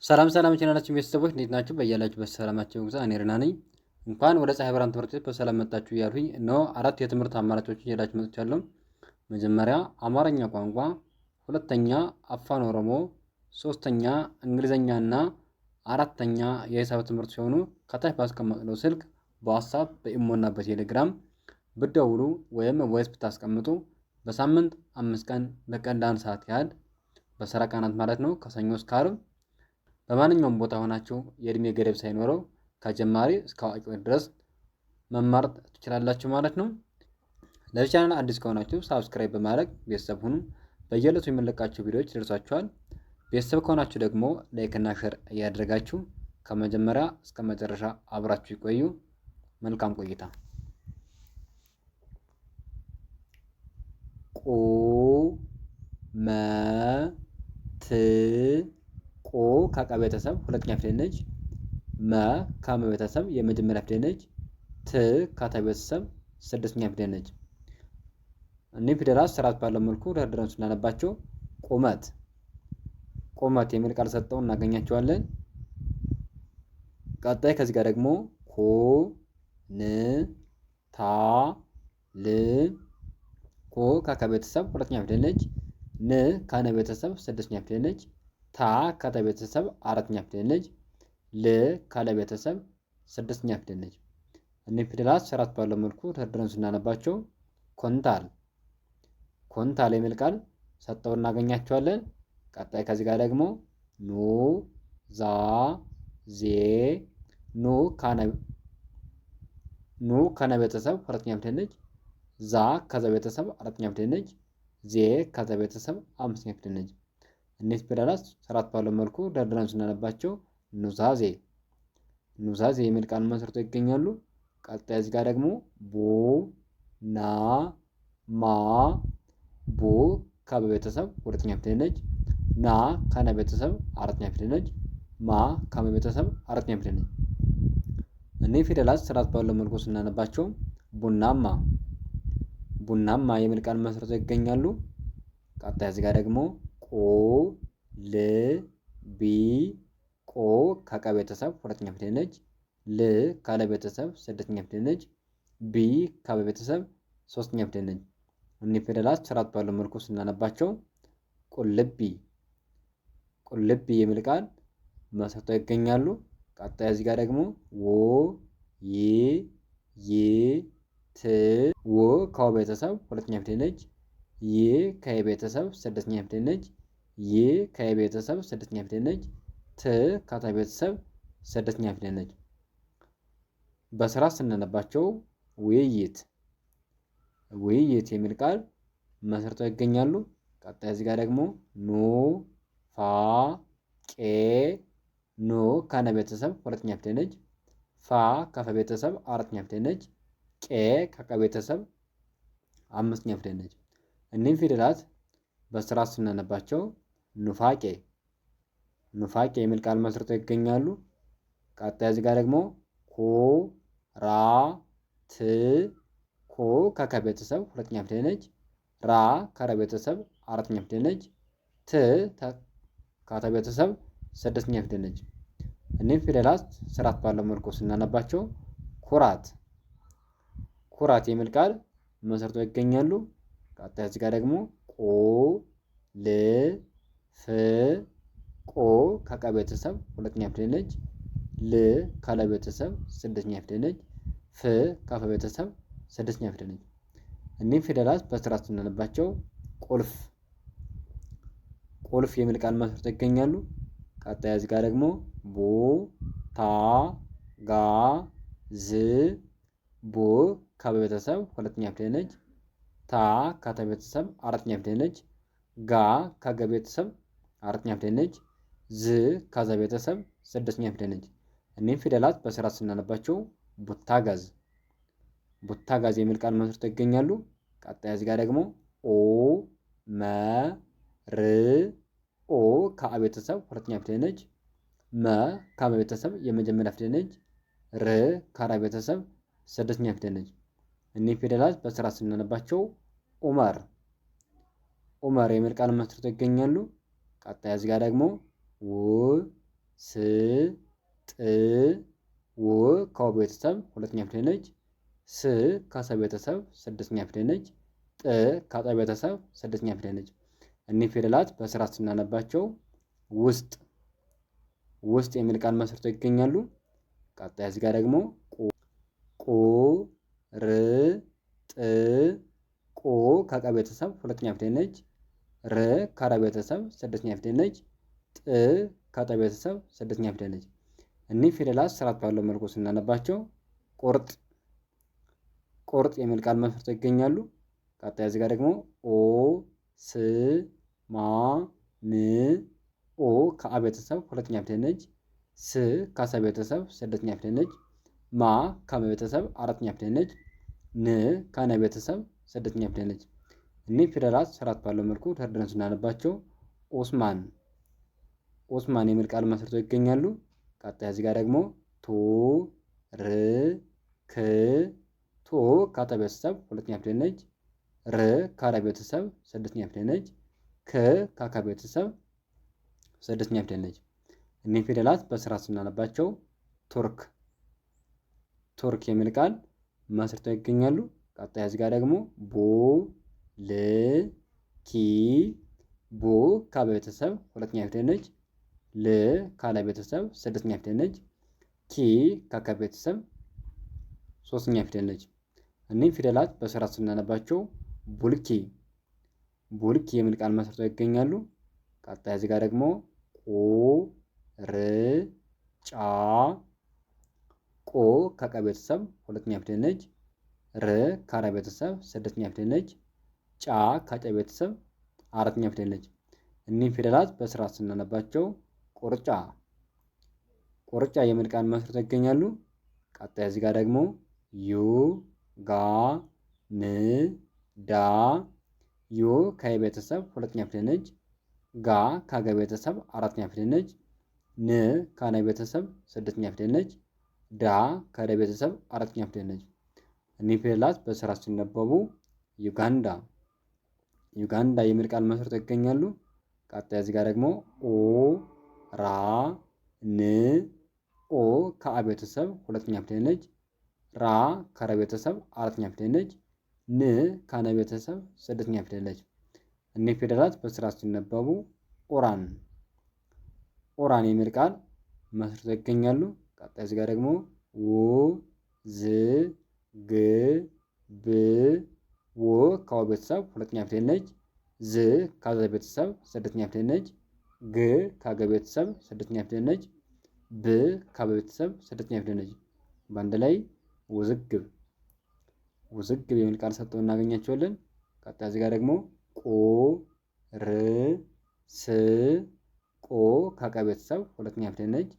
ሰላም ቻናላችን ቤተሰቦች እንዴት ናችሁ? በያላችሁበት ሰላማችሁ ይብዛ። እኔ ረና ነኝ። እንኳን ወደ ፀሐይ ብርሃን ትምህርት ቤት በሰላም መጣችሁ እያልኩኝ እነሆ አራት የትምህርት አማራጮችን ይዤላችሁ መጥቻለሁ። መጀመሪያ አማርኛ ቋንቋ፣ ሁለተኛ አፋን ኦሮሞ፣ ሶስተኛ እንግሊዘኛና አራተኛ የሂሳብ ትምህርት ሲሆኑ ከታች ባስቀመጥነው ስልክ በዋትስአፕ በኢሞና በቴሌግራም ብትደውሉ ወይም ቮይስ ብታስቀምጡ በሳምንት 5 ቀን በቀን ለአንድ ሰዓት ያህል በስራ ቀናት ማለት ነው ከሰኞ እስከ ዓርብ በማንኛውም ቦታ ሆናችሁ የእድሜ ገደብ ሳይኖረው ከጀማሪ እስከ አዋቂዎች ድረስ መማር ትችላላችሁ ማለት ነው። ለዚህ ቻናል አዲስ ከሆናችሁ ሳብስክራይብ በማድረግ ቤተሰብ ሁኑ። በየዕለቱ የምንለቃቸው ቪዲዮዎች ይደርሷችኋል። ቤተሰብ ከሆናችሁ ደግሞ ላይክ እና ሼር እያደረጋችሁ ከመጀመሪያ እስከ መጨረሻ አብራችሁ ይቆዩ። መልካም ቆይታ። ቆ ከቀ ቤተሰብ ሁለተኛ ፊደል ነች። መ ከመ ቤተሰብ የመጀመሪያ ፊደል ነች። ት ከተ ቤተሰብ ስድስተኛ ፊደል ነች። እኒህ ፊደላት ስርዓት ባለው መልኩ ደርድረን ስናነባቸው ቁመት የሚል ቃል ሰጠው እናገኛቸዋለን። ቀጣይ ከዚህ ጋር ደግሞ ኮ ን ታ ል ኮ ከከ ቤተሰብ ሁለተኛ ፊደል ነች። ን ከነ ቤተሰብ ስድስተኛ ፊደል ነች። ታ ከተ ቤተሰብ አራተኛ ፊደል ነች። ል ካለ ቤተሰብ ስድስተኛ ፊደል ነች። እኒህ ፊደላት ስርዓት ባለው መልኩ ደርድረን ስናነባቸው ኮንታል የሚል ቃል ሰጠው እናገኛቸዋለን። ቀጣይ ከዚህ ጋር ደግሞ ኑ ዛ ዜ ኑ ከነ ቤተሰብ ሁለተኛ ፊደል ነች። ዛ ከዘ ቤተሰብ አራተኛ ፊደል ነች። ዜ ከዘ ቤተሰብ አምስተኛ ፊደል ነች። እነዚህ ፊደላት ስርዓት ባለው መልኩ ደርድረን ስናነባቸው ኑዛዜ የሚል ቃል መስርተው ይገኛሉ። ቀጣይ እዚህ ጋር ደግሞ ቡ ና ማ ቡ ከበ ቤተሰብ ሁለተኛ ፊደል ነች። ና ከነ ቤተሰብ አራተኛ ፊደል ነች። ማ ከመ ቤተሰብ አራተኛ ፊደል ነች። እነዚህ ፊደላት ስርዓት ባለው መልኩ ስናነባቸው ቡናማ የሚል ቃል መስርተው ይገኛሉ። ቀጣይ እዚህ ጋር ደግሞ ቆ ል ቢ ቆ ከቀ ቤተሰብ ሁለተኛ ፊደል ነች። ል ካለ ቤተሰብ ስድስተኛ ፊደል ነች። ቢ ከበ ቤተሰብ ሶስተኛ ፊደል ነች። እኒህ ፊደላት ስርዓት ባለው መልኩ ስናነባቸው ቁልቢ የሚል ቃል መስርተው ይገኛሉ። ቀጣይ እዚህ ጋር ደግሞ ዎ ይ ይ ት ው ከወ ቤተሰብ ሁለተኛ ፊደል ነች። ይ ከየ ቤተሰብ ስድስተኛ ፊደል ነች። ይ ከየ ቤተሰብ ስድስተኛ ፊደል ነች። ት ከተ ቤተሰብ ስድስተኛ ፊደል ነች። በስራ ስናነባቸው ውይይት የሚል ቃል መስርተው ይገኛሉ። ቀጣይ እዚህ ጋር ደግሞ ኑ ፋ ቄ ኑ ከነ ቤተሰብ ሁለተኛ ፊደል ነች። ፋ ከፈ ቤተሰብ አራተኛ ፊደል ነች። ቄ ከቀ ቤተሰብ አምስተኛ ፊደል ነች። እኒህም ፊደላት በስርዓት ስናነባቸው ኑፋቄ የሚል ቃል መስርተው ይገኛሉ። ቀጣይ እዚህ ጋር ደግሞ ኩ ራ ት ኩ ከከ ቤተሰብ ሁለተኛ ፊደል ነች። ራ ከረ ቤተሰብ አራተኛ ፊደል ነች። ት ከተ ቤተሰብ ስድስተኛ ፊደል ነች። እኒህም ፊደላት ስርዓት ባለው መልኩ ስናነባቸው ኩራት የሚል ቃል መስርተው ይገኛሉ። ቀጣይ እዚህ ጋር ደግሞ ቆ ል ፍ ቆ ከቀ ቤተሰብ ሁለተኛ ፊደል ነች። ል ካለ ቤተሰብ ስድስተኛ ፊደል ነች። ፍ ከፈ ቤተሰብ ስድስተኛ ፊደል ነች። እኒህም ፊደላት በስርዓት ስናነባቸው ቁልፍ የሚል ቃል መስርተው ይገኛሉ። ቀጣይ እዚህ ጋር ደግሞ ቡ ታ ጋ ዝ ቡ ከበ ቤተሰብ ሁለተኛ ፊደል ነች። ታ ከተ ቤተሰብ አራተኛ ፊደል ነች። ጋ ከገ ቤተሰብ አራተኛ ፊደል ነች። ዝ ከዘ ቤተሰብ ስድስተኛ ፊደል ነች። እኒህም ፊደላት በስርዓት ስናነባቸው ቡታጋዝ የሚል ቃል መስርተው ይገኛሉ። ቀጣይ እዚህ ጋር ደግሞ ኦ መ ር ኦ ከአ ቤተሰብ ሁለተኛ ፊደል ነች። መ ከመ ቤተሰብ የመጀመሪያ ፊደል ነች። ር ከራ ቤተሰብ ስድስተኛ ፊደል ነች። እኒህ ፊደላት በስርዓት ስናነባቸው ኡመር የሚል ቃል መስርተው ይገኛሉ። ቀጣይ እዚህ ጋር ደግሞ ስ ጥ ው ከወ ቤተሰብ ሁለተኛ ፊደል ነች። ስ ከሰ ቤተሰብ ስድስተኛ ፊደል ነች። ጥ ከጠ ቤተሰብ ስድስተኛ ፊደል ነች። እኒህ ፊደላት በስርዓት ስናነባቸው ውስጥ የሚል ቃል መስርተው ይገኛሉ። ቀጣይ እዚህ ጋር ደግሞ ቁ ር ጥ ቁ ከቀ ቤተሰብ ሁለተኛ ፊደል ነች። ር ከረ ቤተሰብ ስድስተኛ ፊደል ነች። ጥ ከጠ ቤተሰብ ስድስተኛ ፊደል ነች። እኒህ ፊደላት ስርዓት ባለው መልኩ ስናነባቸው ቁርጥ የሚል ቃል መስርተው ይገኛሉ። ቀጣይ እዚህ ጋር ደግሞ ኦ ስ ማ ን ኦ ከአ ቤተሰብ ሁለተኛ ፊደል ነች። ስ ከሰ ቤተሰብ ስድስተኛ ፊደል ነች። ማ ከመ ቤተሰብ አራተኛ ፊደል ነች። ን ከነ ቤተሰብ ስድስተኛ ፊደል ነች። እኒህ ፊደላት ስርዓት ባለው መልኩ ተደርድረን ስናነባቸው ኦስማን የሚል ቃል መስርተው ይገኛሉ። ቀጣይ እዚህ ጋር ደግሞ ቱ ር ክ ቱ ከተ ቤተሰብ ሁለተኛ ፊደል ነች። ር ከረ ቤተሰብ ስድስተኛ ፊደል ነች። ክ ከከ ቤተሰብ ስድስተኛ ፊደል ነች። እኒህ ፊደላት በስርዓት ስናነባቸው ቱርክ የሚል ቃል መስርተው ይገኛሉ። ቀጣይ እዚህ ጋር ደግሞ ቡ ል ኪ ቡ ከበ ቤተሰብ ሁለተኛ ፊደል ነች። ል ካለ ቤተሰብ ስድስተኛ ፊደል ነች። ኪ ከከ ቤተሰብ ሶስተኛ ፊደል ነች። እኒህ ፊደላት በስርዓት ስናነባቸው ቡልኪ የሚል ቃል መስርተው ይገኛሉ። ቀጣይ እዚህ ጋር ደግሞ ቁ ር ጫ ቁ ከቀ ቤተሰብ ሁለተኛ ፊደል ነች። ር ከረ ቤተሰብ ስድስተኛ ፊደል ነች። ጫ ከጨ ቤተሰብ አራተኛ ፊደል ነች። እኒህ ፊደላት በስርዓት ስናነባቸው ቁርጫ የሚል ቃል መስርተው ይገኛሉ። ቀጣይ እዚህ ጋር ደግሞ ዩ ጋ ን ዳ ዩ ከየ ቤተሰብ ሁለተኛ ፊደል ነች። ጋ ከገ ቤተሰብ አራተኛ ፊደል ነች። ን ከነ ቤተሰብ ስድስተኛ ፊደል ነች። ዳ ከደ ቤተሰብ አራተኛ ፊደል ነች። እኒህ ፊደላት በስርዓት ሲነበቡ ዩጋንዳ የሚል ቃል መስርተው ይገኛሉ። ቀጣይ እዚህ ጋር ደግሞ ኦ ራ ን ኦ ከአ ቤተሰብ ሁለተኛ ፊደል ነች። ራ ከረ ቤተሰብ አራተኛ ፊደል ነች። ን ከነ ቤተሰብ ስድስተኛ ፊደል ነች። እኒህ ፊደላት በስርዓት ሲነበቡ ኦራን የሚል ቃል መስርተው ይገኛሉ። ቀጣይ እዚህ ጋር ደግሞ ው ዝ ግ ብ ው ከወ ቤተሰብ ሁለተኛ ፊደል ነች። ዝ ከዘ ቤተሰብ ስድስተኛ ፊደል ነች። ግ ከገ ቤተሰብ ስድስተኛ ፊደል ነች። ብ ከበ ቤተሰብ ስድስተኛ ፊደል ነች። በአንድ ላይ ውዝግብ የሚል ቃል ሰጥተው እናገኛቸዋለን። ቀጣይ እዚህ ጋር ደግሞ ቁ ር ስ ቁ ከቀ ቤተሰብ ሁለተኛ ፊደል ነች።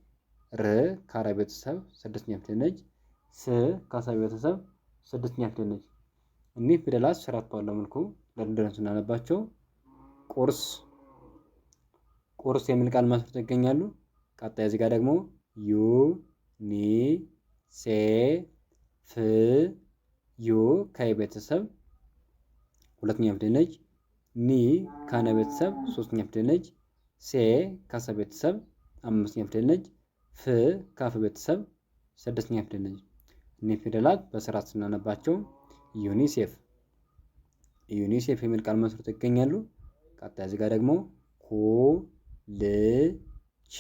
ር ከረ ቤተሰብ ስድስተኛ ፊደል ነች። ስ ከሰ ቤተሰብ ስድስተኛ ፊደል ነች። እኒህ ፊደላት ስርዓት ባለው መልኩ ደርድረን ስናነባቸው ቁርስ የሚል ቃል መስርተው ይገኛሉ። ቀጣይ እዚህ ጋር ደግሞ ዩ ኒ ሴ ፍ ዩ ከየ ቤተሰብ ሁለተኛ ፊደል ነች። ኒ ከነ ቤተሰብ ሶስተኛ ፊደል ነች። ሴ ከሰ ቤተሰብ አምስተኛ ፊደል ነች። ፍ ከፈ ቤተሰብ ስድስተኛ ፊደል ነች። እኒህ ፊደላት በስርዓት ስናነባቸው ዩኒሴፍ የሚል ቃል መስርተው ይገኛሉ። ቀጣይ እዚህ ጋር ደግሞ ኩ ል ች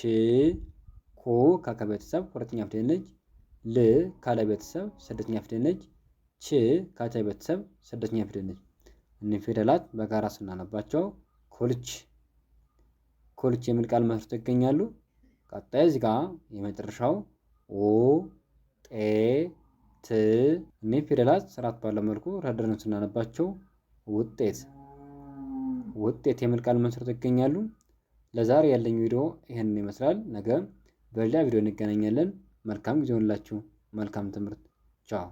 ኩ ከከ ቤተሰብ ሁለተኛ ፊደል ነች። ል ካለ ቤተሰብ ስድስተኛ ፊደል ነች። ች ከቸ ቤተሰብ ስድስተኛ ፊደል ነች። እኒህ ፊደላት በጋራ ስናነባቸው ኮልች የሚል ቃል መስርተው ይገኛሉ። ቀጣይ እዚህ ጋር የመጨረሻው ኦ ጤ ት እኒህ ፊደላት ስርዓት ባለው መልኩ ደርድረን ስናነባቸው ውጤት የሚል ቃል መስርተው ይገኛሉ። ለዛሬ ያለኝ ቪዲዮ ይህንን ይመስላል። ነገ በሌላ ቪዲዮ እንገናኛለን። መልካም ጊዜ ሆንላችሁ። መልካም ትምህርት። ቻው